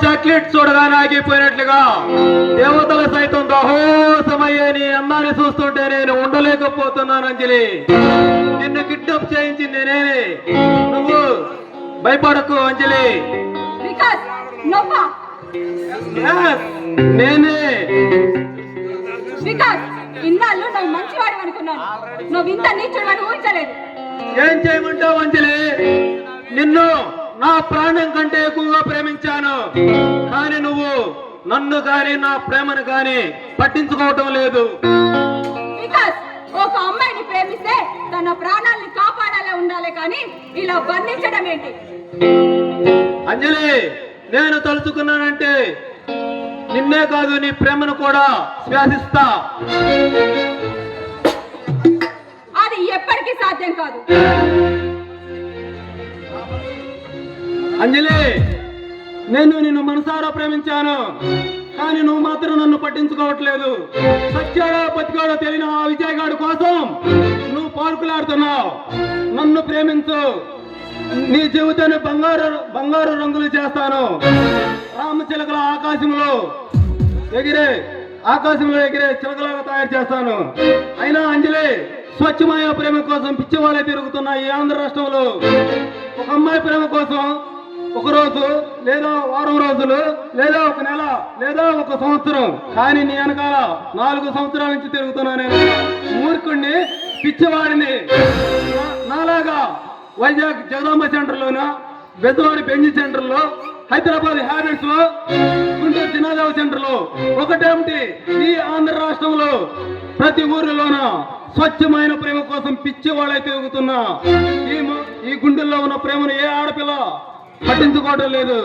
Chocolate చూడగానే ఆగిపోయినట్లుగా దేవతలు సైతం దహోసమయ్యే నీ అన్నాన్ని చూస్తుంటే నేను ఉండలేకపోతున్నాను అంజలి. నిన్ను కిడ్నాప్ చేయించింది నేనే, నువ్వు భయపడకు అంజలి. నేనే. ఇన్నాళ్ళు నువ్వు మంచివాడు అనుకున్నాను, నువ్వు ఇంత నీచుడు ఊహించలేదు. ఏం చేయమంటావు అంజలి? నిన్ను నా ప్రాణం కంటే ఎక్కువగా ప్రేమించాను, కానీ నువ్వు నన్ను కానీ నా ప్రేమను కానీ పట్టించుకోవటం లేదు. ఒక అమ్మాయిని ప్రేమిస్తే తన ప్రాణాన్ని కాపాడాలే ఉండాలి, కానీ ఇలా బంధించడం ఏంటి? అంజలి, నేను తలుచుకున్నానంటే నిన్నే కాదు నీ ప్రేమను కూడా శ్వాసిస్తా. అది ఎప్పటికీ సాధ్యం కాదు. అంజలి, నేను నిన్ను మనసారా ప్రేమించాను, కానీ నువ్వు మాత్రం నన్ను పట్టించుకోవట్లేదు. సత్యాడో బతికాడో తెలియని ఆ విజయగాడు కోసం నువ్వు పార్కులాడుతున్నావు. నన్ను ప్రేమించు, నీ జీవితాన్ని బంగారు రంగులు చేస్తాను. రామచిలకల ఆకాశంలో ఎగిరే చిలకలాగా తయారు చేస్తాను. అయినా అంజలి, స్వచ్ఛమైన ప్రేమ కోసం పిచ్చివాళ్ళే తిరుగుతున్న ఈ ఆంధ్ర రాష్ట్రంలో ఒక అమ్మాయి ప్రేమ కోసం ఒక రోజు లేదా వారం రోజులు లేదా ఒక నెల లేదా ఒక సంవత్సరం, కానీ నీ వెనకాల 4 సంవత్సరాల నుంచి తిరుగుతున్నా నేను. మూర్ఖుణ్ణి, పిచ్చివాడిని. నాలాగా వైజాగ్ జగదాంబ సెంటర్లోనా, బెజవాడి బెంజి సెంటర్లో, హైదరాబాద్ హ్యాబిట్స్ లో, గుంటూరు జినాదేవ సెంటర్ లో, ఒకటేమిటి ఈ ఆంధ్ర రాష్ట్రంలో ప్రతి ఊరిలోన స్వచ్ఛమైన ప్రేమ కోసం పిచ్చి వాళ్ళై తిరుగుతున్నా ఈ గుండెల్లో ఉన్న ప్రేమను ఏ ఆడపిల్ల పట్టించుకోవడం లేదు.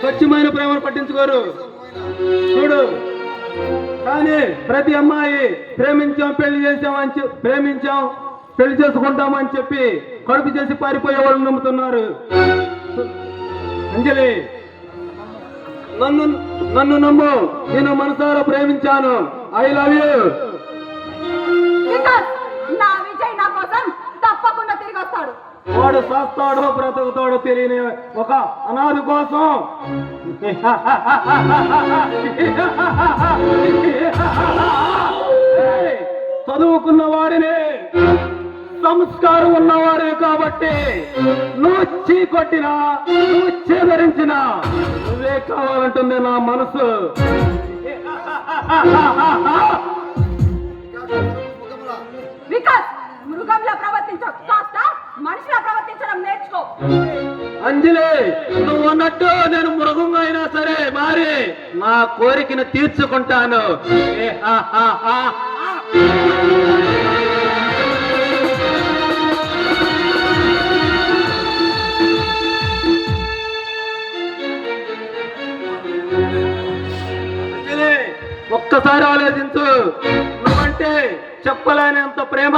స్వచ్ఛమైన ప్రేమను పట్టించుకోరు. చూడు, కానీ ప్రతి అమ్మాయి ప్రేమించాం పెళ్లి చేసుకుంటామని చెప్పి కడుపు చేసి పారిపోయే వాళ్ళు నమ్ముతున్నారు. అంజలి, నన్ను నమ్ము, నేను మనసారా ప్రేమించాను. I love you. నా విజయ్ నా కోసం తప్పకుండా తిరిగి వస్తాడు. వాడు సస్తాడో బ్రతుకుతాడో తెలియని ఒక అనాథ కోసం చదువుకున్న వాడిని, సంస్కారం ఉన్నవాడే కాబట్టి నువ్వు చీకొట్టినా, నువ్వు చేదరించినా నువ్వే కావాలంటుంది నా మనసు. వికాస్, మృగంలో ప్రవర్తించడం కాస్త మనిషిలా ప్రవర్తించడం నేర్చుకో. అంజలి, నువ్వు అన్నట్టు నేను మృగంగా అయినా సరే మారి నా కోరికను తీర్చుకుంటాను. ఒక్కసారి ఆలోచించు, నువ్వంటే చెప్పలేనంత ప్రేమ